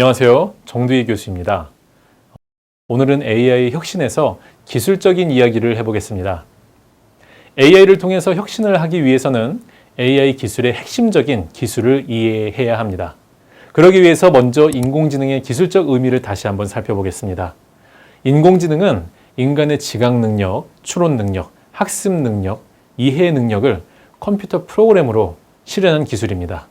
안녕하세요. 정두희 교수입니다. 오늘은 AI 혁신에서 기술적인 이야기를 해보겠습니다. AI를 통해서 혁신을 하기 위해서는 AI 기술의 핵심적인 기술을 이해해야 합니다. 그러기 위해서 먼저 인공지능의 기술적 의미를 다시 한번 살펴보겠습니다. 인공지능은 인간의 지각 능력, 추론 능력, 학습 능력, 이해 능력을 컴퓨터 프로그램으로 실현한 기술입니다.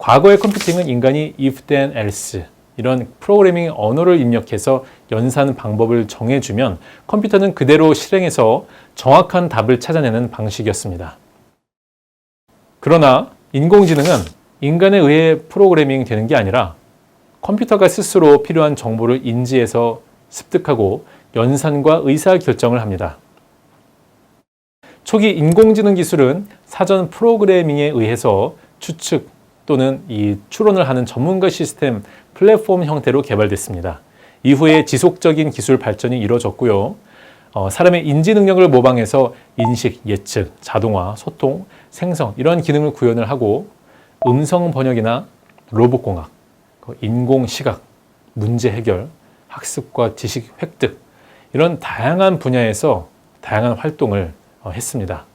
과거의 컴퓨팅은 인간이 if, then, else 이런 프로그래밍 언어를 입력해서 연산 방법을 정해주면 컴퓨터는 그대로 실행해서 정확한 답을 찾아내는 방식이었습니다. 그러나 인공지능은 인간에 의해 프로그래밍 되는 게 아니라 컴퓨터가 스스로 필요한 정보를 인지해서 습득하고 연산과 의사결정을 합니다. 초기 인공지능 기술은 사전 프로그래밍에 의해서 추측 또는 이 추론을 하는 전문가 시스템 플랫폼 형태로 개발됐습니다. 이후에 지속적인 기술 발전이 이루어졌고요. 사람의 인지 능력을 모방해서 인식, 예측, 자동화, 소통, 생성 이런 기능을 구현을 하고 음성 번역이나 로봇공학, 인공시각, 문제 해결, 학습과 지식 획득 이런 다양한 분야에서 다양한 활동을 했습니다.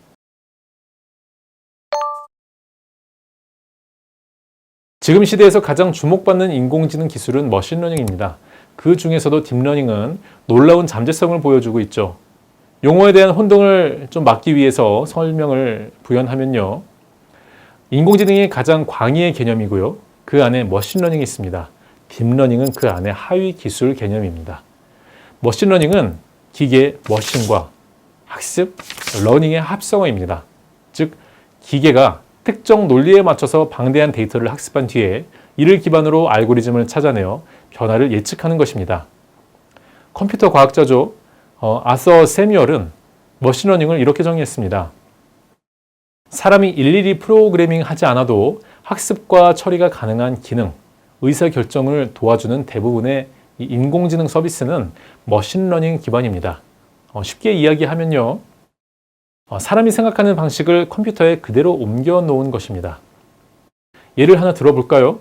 지금 시대에서 가장 주목받는 인공지능 기술은 머신러닝입니다. 그 중에서도 딥러닝은 놀라운 잠재성을 보여주고 있죠. 용어에 대한 혼동을 좀 막기 위해서 설명을 부연하면요. 인공지능이 가장 광의의 개념이고요. 그 안에 머신러닝이 있습니다. 딥러닝은 그 안에 하위 기술 개념입니다. 머신러닝은 기계, 머신과 학습, 러닝의 합성어입니다. 즉, 기계가 특정 논리에 맞춰서 방대한 데이터를 학습한 뒤에 이를 기반으로 알고리즘을 찾아내어 변화를 예측하는 것입니다. 컴퓨터 과학자죠. 아서 세뮤얼은 머신러닝을 이렇게 정의했습니다. 사람이 일일이 프로그래밍 하지 않아도 학습과 처리가 가능한 기능, 의사결정을 도와주는 대부분의 인공지능 서비스는 머신러닝 기반입니다. 쉽게 이야기하면요. 사람이 생각하는 방식을 컴퓨터에 그대로 옮겨 놓은 것입니다. 예를 하나 들어볼까요?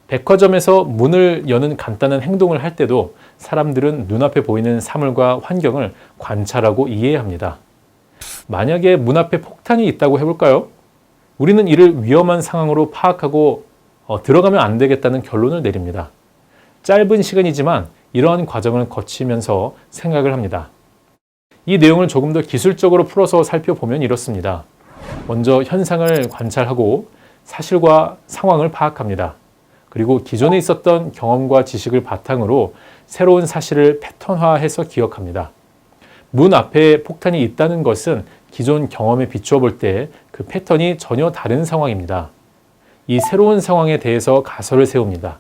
백화점에서 문을 여는 간단한 행동을 할 때도 사람들은 눈앞에 보이는 사물과 환경을 관찰하고 이해합니다. 만약에 문 앞에 폭탄이 있다고 해볼까요? 우리는 이를 위험한 상황으로 파악하고 들어가면 안 되겠다는 결론을 내립니다. 짧은 시간이지만 이러한 과정을 거치면서 생각을 합니다. 이 내용을 조금 더 기술적으로 풀어서 살펴보면 이렇습니다. 먼저 현상을 관찰하고 사실과 상황을 파악합니다. 그리고 기존에 있었던 경험과 지식을 바탕으로 새로운 사실을 패턴화해서 기억합니다. 문 앞에 폭탄이 있다는 것은 기존 경험에 비추어 볼 때 그 패턴이 전혀 다른 상황입니다. 이 새로운 상황에 대해서 가설을 세웁니다.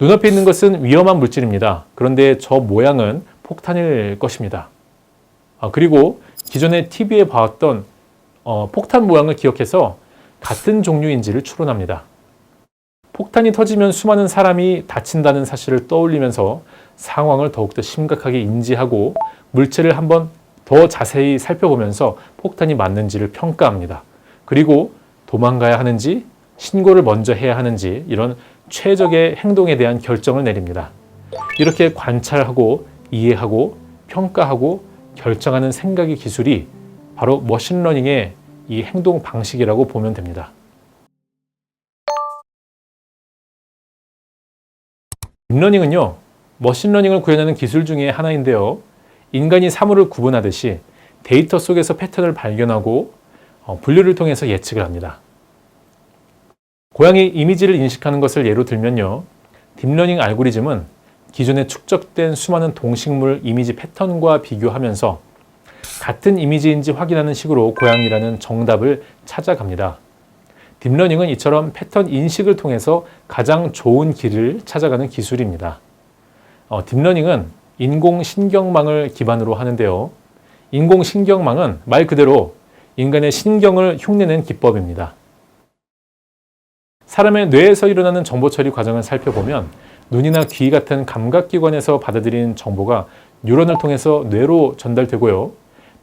눈앞에 있는 것은 위험한 물질입니다. 그런데 저 모양은 폭탄일 것입니다. 그리고 기존에 TV에 봐왔던 폭탄 모양을 기억해서 같은 종류인지를 추론합니다. 폭탄이 터지면 수많은 사람이 다친다는 사실을 떠올리면서 상황을 더욱더 심각하게 인지하고 물체를 한번 더 자세히 살펴보면서 폭탄이 맞는지를 평가합니다. 그리고 도망가야 하는지 신고를 먼저 해야 하는지 이런 최적의 행동에 대한 결정을 내립니다. 이렇게 관찰하고 이해하고 평가하고 결정하는 생각의 기술이 바로 머신러닝의 이 행동 방식이라고 보면 됩니다. 딥러닝은요, 머신러닝을 구현하는 기술 중에 하나인데요. 인간이 사물을 구분하듯이 데이터 속에서 패턴을 발견하고 분류를 통해서 예측을 합니다. 고양이 이미지를 인식하는 것을 예로 들면요. 딥러닝 알고리즘은 기존에 축적된 수많은 동식물 이미지 패턴과 비교하면서 같은 이미지인지 확인하는 식으로 고양이라는 정답을 찾아갑니다. 딥러닝은 이처럼 패턴 인식을 통해서 가장 좋은 길을 찾아가는 기술입니다. 딥러닝은 인공신경망을 기반으로 하는데요. 인공신경망은 말 그대로 인간의 신경을 흉내낸 기법입니다. 사람의 뇌에서 일어나는 정보 처리 과정을 살펴보면 눈이나 귀 같은 감각기관에서 받아들이는 정보가 뉴런을 통해서 뇌로 전달되고요.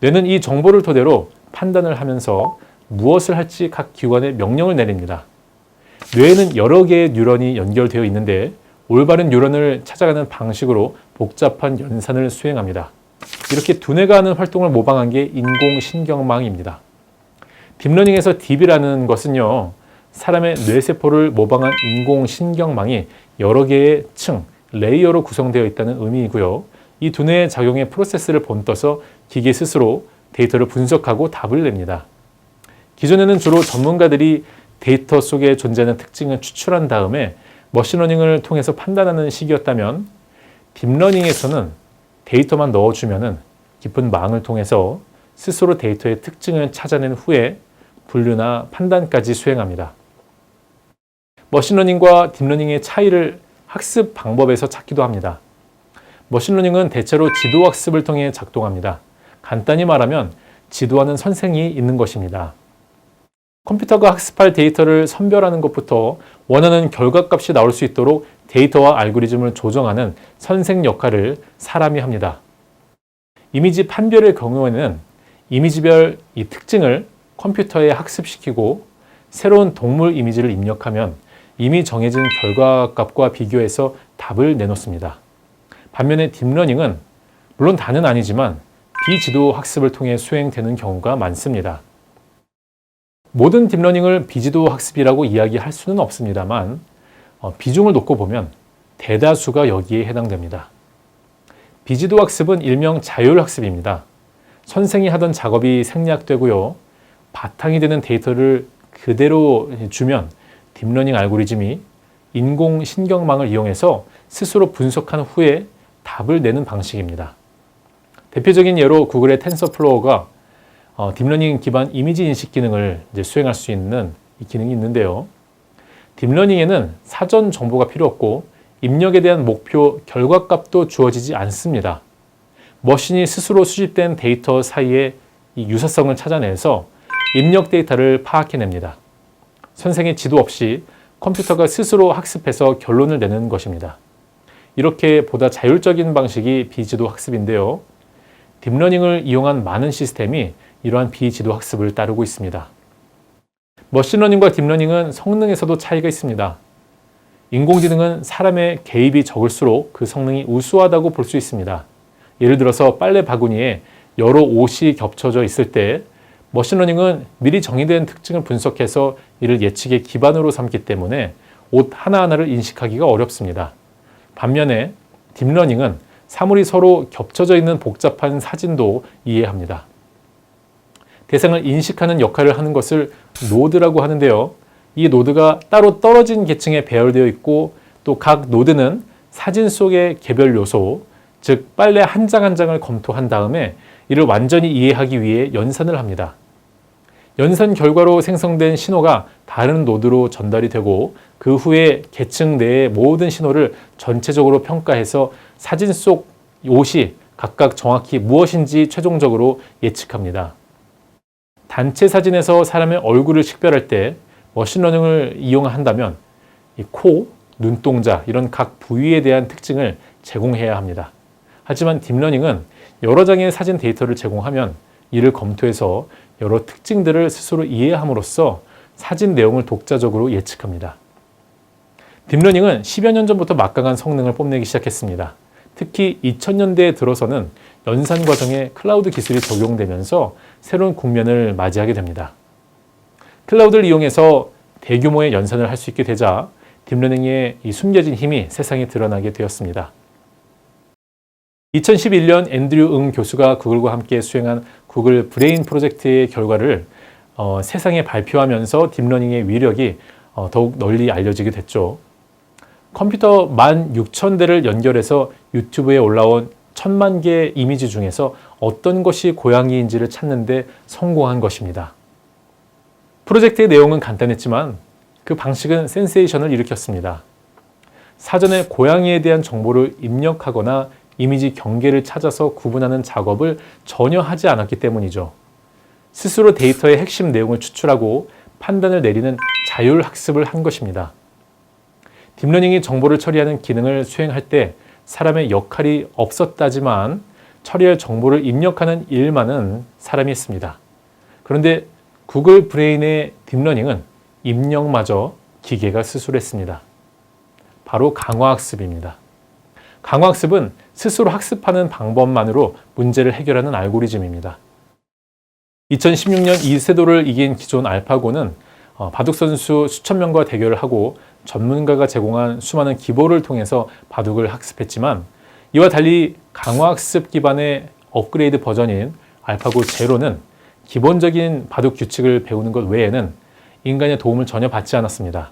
뇌는 이 정보를 토대로 판단을 하면서 무엇을 할지 각 기관에 명령을 내립니다. 뇌에는 여러 개의 뉴런이 연결되어 있는데 올바른 뉴런을 찾아가는 방식으로 복잡한 연산을 수행합니다. 이렇게 두뇌가 하는 활동을 모방한 게 인공신경망입니다. 딥러닝에서 딥이라는 것은요, 사람의 뇌세포를 모방한 인공신경망이 여러 개의 층, 레이어로 구성되어 있다는 의미이고요. 이 두뇌의 작용의 프로세스를 본떠서 기계 스스로 데이터를 분석하고 답을 냅니다. 기존에는 주로 전문가들이 데이터 속에 존재하는 특징을 추출한 다음에 머신러닝을 통해서 판단하는 식이었다면 딥러닝에서는 데이터만 넣어주면 깊은 망을 통해서 스스로 데이터의 특징을 찾아낸 후에 분류나 판단까지 수행합니다. 머신러닝과 딥러닝의 차이를 학습 방법에서 찾기도 합니다. 머신러닝은 대체로 지도학습을 통해 작동합니다. 간단히 말하면 지도하는 선생이 있는 것입니다. 컴퓨터가 학습할 데이터를 선별하는 것부터 원하는 결과값이 나올 수 있도록 데이터와 알고리즘을 조정하는 선생 역할을 사람이 합니다. 이미지 판별의 경우에는 이미지별 이 특징을 컴퓨터에 학습시키고 새로운 동물 이미지를 입력하면 이미 정해진 결과값과 비교해서 답을 내놓습니다. 반면에 딥러닝은 물론 다는 아니지만 비지도 학습을 통해 수행되는 경우가 많습니다. 모든 딥러닝을 비지도 학습이라고 이야기할 수는 없습니다만 비중을 놓고 보면 대다수가 여기에 해당됩니다. 비지도 학습은 일명 자율학습입니다. 선생이 하던 작업이 생략되고요. 바탕이 되는 데이터를 그대로 주면 딥러닝 알고리즘이 인공신경망을 이용해서 스스로 분석한 후에 답을 내는 방식입니다. 대표적인 예로 구글의 텐서플로어가 딥러닝 기반 이미지 인식 기능을 수행할 수 있는 이 기능이 있는데요. 딥러닝에는 사전 정보가 필요 없고 입력에 대한 목표 결과값도 주어지지 않습니다. 머신이 스스로 수집된 데이터 사이에 이 유사성을 찾아내서 입력 데이터를 파악해냅니다. 선생의 지도 없이 컴퓨터가 스스로 학습해서 결론을 내는 것입니다. 이렇게 보다 자율적인 방식이 비지도 학습인데요. 딥러닝을 이용한 많은 시스템이 이러한 비지도 학습을 따르고 있습니다. 머신러닝과 딥러닝은 성능에서도 차이가 있습니다. 인공지능은 사람의 개입이 적을수록 그 성능이 우수하다고 볼 수 있습니다. 예를 들어서 빨래 바구니에 여러 옷이 겹쳐져 있을 때 머신러닝은 미리 정의된 특징을 분석해서 이를 예측의 기반으로 삼기 때문에 옷 하나하나를 인식하기가 어렵습니다. 반면에 딥러닝은 사물이 서로 겹쳐져 있는 복잡한 사진도 이해합니다. 대상을 인식하는 역할을 하는 것을 노드라고 하는데요. 이 노드가 따로 떨어진 계층에 배열되어 있고 또 각 노드는 사진 속의 개별 요소, 즉 빨래 한 장 한 장을 검토한 다음에 이를 완전히 이해하기 위해 연산을 합니다. 연산 결과로 생성된 신호가 다른 노드로 전달이 되고 그 후에 계층 내의 모든 신호를 전체적으로 평가해서 사진 속 옷이 각각 정확히 무엇인지 최종적으로 예측합니다. 단체 사진에서 사람의 얼굴을 식별할 때 머신러닝을 이용한다면 이 코, 눈동자 이런 각 부위에 대한 특징을 제공해야 합니다. 하지만 딥러닝은 여러 장의 사진 데이터를 제공하면 이를 검토해서 여러 특징들을 스스로 이해함으로써 사진 내용을 독자적으로 예측합니다. 딥러닝은 10여 년 전부터 막강한 성능을 뽐내기 시작했습니다. 특히 2000년대에 들어서는 연산 과정에 클라우드 기술이 적용되면서 새로운 국면을 맞이하게 됩니다. 클라우드를 이용해서 대규모의 연산을 할 수 있게 되자 딥러닝의 이 숨겨진 힘이 세상에 드러나게 되었습니다. 2011년 앤드류 응 교수가 구글과 함께 수행한 구글 브레인 프로젝트의 결과를 세상에 발표하면서 딥러닝의 위력이 더욱 널리 알려지게 됐죠. 컴퓨터 16,000대를 연결해서 유튜브에 올라온 1000만 개의 이미지 중에서 어떤 것이 고양이인지를 찾는 데 성공한 것입니다. 프로젝트의 내용은 간단했지만 그 방식은 센세이션을 일으켰습니다. 사전에 고양이에 대한 정보를 입력하거나 이미지 경계를 찾아서 구분하는 작업을 전혀 하지 않았기 때문이죠. 스스로 데이터의 핵심 내용을 추출하고 판단을 내리는 자율학습을 한 것입니다. 딥러닝이 정보를 처리하는 기능을 수행할 때 사람의 역할이 없었다지만 처리할 정보를 입력하는 일만은 사람이 했습니다. 그런데 구글 브레인의 딥러닝은 입력마저 기계가 수술했습니다. 바로 강화학습입니다. 강화학습은 스스로 학습하는 방법만으로 문제를 해결하는 알고리즘입니다. 2016년 이세돌을 이긴 기존 알파고는 바둑 선수 수천 명과 대결을 하고 전문가가 제공한 수많은 기보를 통해서 바둑을 학습했지만, 이와 달리 강화학습 기반의 업그레이드 버전인 알파고 제로는 기본적인 바둑 규칙을 배우는 것 외에는 인간의 도움을 전혀 받지 않았습니다.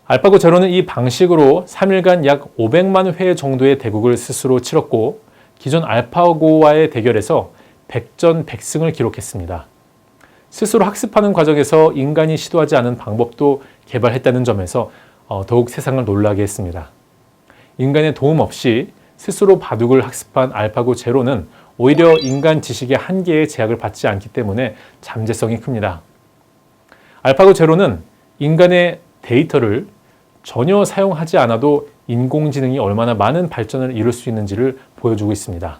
알파고 제로는 이 방식으로 3일간 약 500만 회 정도의 대국을 스스로 치렀고, 기존 알파고와의 대결에서 100전 100승을 기록했습니다. 스스로 학습하는 과정에서 인간이 시도하지 않은 방법도 개발했다는 점에서 더욱 세상을 놀라게 했습니다. 인간의 도움 없이 스스로 바둑을 학습한 알파고 제로는 오히려 인간 지식의 한계에 제약을 받지 않기 때문에 잠재성이 큽니다. 알파고 제로는 인간의 데이터를 전혀 사용하지 않아도 인공지능이 얼마나 많은 발전을 이룰 수 있는지를 보여주고 있습니다.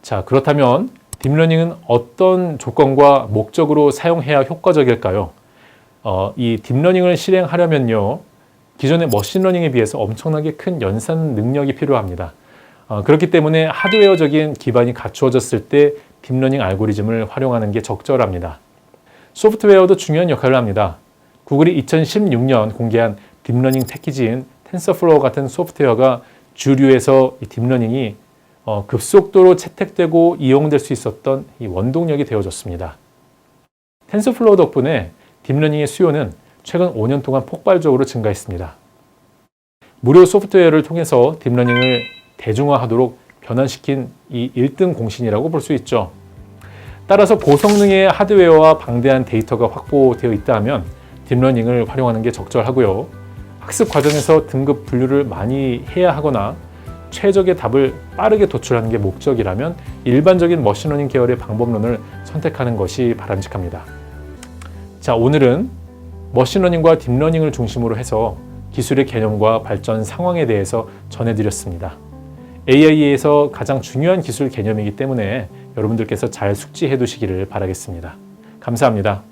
자, 그렇다면 딥러닝은 어떤 조건과 목적으로 사용해야 효과적일까요? 이 딥러닝을 실행하려면요, 기존의 머신러닝에 비해서 엄청나게 큰 연산 능력이 필요합니다. 그렇기 때문에 하드웨어적인 기반이 갖추어졌을 때 딥러닝 알고리즘을 활용하는 게 적절합니다. 소프트웨어도 중요한 역할을 합니다. 구글이 2016년 공개한 딥러닝 패키지인 텐서플로우 같은 소프트웨어가 주류에서 이 딥러닝이 급속도로 채택되고 이용될 수 있었던 이 원동력이 되어줬습니다. 텐서플로우 덕분에 딥러닝의 수요는 최근 5년 동안 폭발적으로 증가했습니다. 무료 소프트웨어를 통해서 딥러닝을 대중화하도록 변환시킨 이 1등 공신이라고 볼 수 있죠. 따라서 고성능의 하드웨어와 방대한 데이터가 확보되어 있다 하면 딥러닝을 활용하는 게 적절하고요. 학습 과정에서 등급 분류를 많이 해야 하거나 최적의 답을 빠르게 도출하는 게 목적이라면 일반적인 머신러닝 계열의 방법론을 선택하는 것이 바람직합니다. 자, 오늘은 머신러닝과 딥러닝을 중심으로 해서 기술의 개념과 발전 상황에 대해서 전해드렸습니다. AI에서 가장 중요한 기술 개념이기 때문에 여러분들께서 잘 숙지해 두시기를 바라겠습니다. 감사합니다.